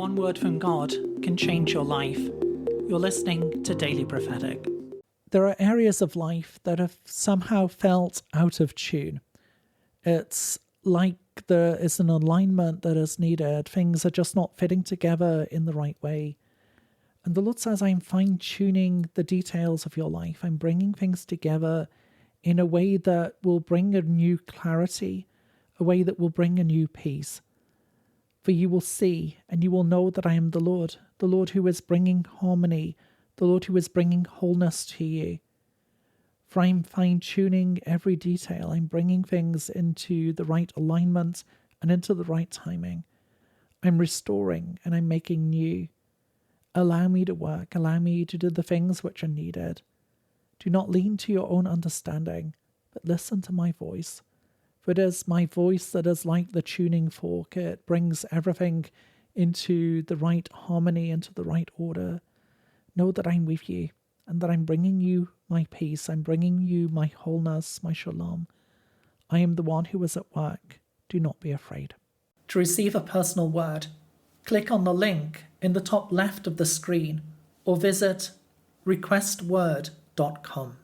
one word from God can change your life. You're listening to Daily Prophetic. There are areas of life that have somehow felt out of tune. It's like there is an alignment that is needed. Things are just not fitting together in the right way. And the Lord says, I'm fine-tuning the details of your life. I'm bringing things together in a way that will bring a new clarity, a way that will bring a new peace. For you will see and you will know that I am the Lord who is bringing harmony, the Lord who is bringing wholeness to you. For I'm fine-tuning every detail. I'm bringing things into the right alignment and into the right timing. I'm restoring and I'm making new. Allow me to work. Allow me to do the things which are needed. Do not lean to your own understanding, but listen to my voice. For it is my voice that is like the tuning fork. It brings everything into the right harmony, into the right order. Know that I'm with you and that I'm bringing you my peace. I'm bringing you my wholeness, my shalom. I am the one who is at work. Do not be afraid. To receive a personal word, click on the link in the top left of the screen or visit requestword.com.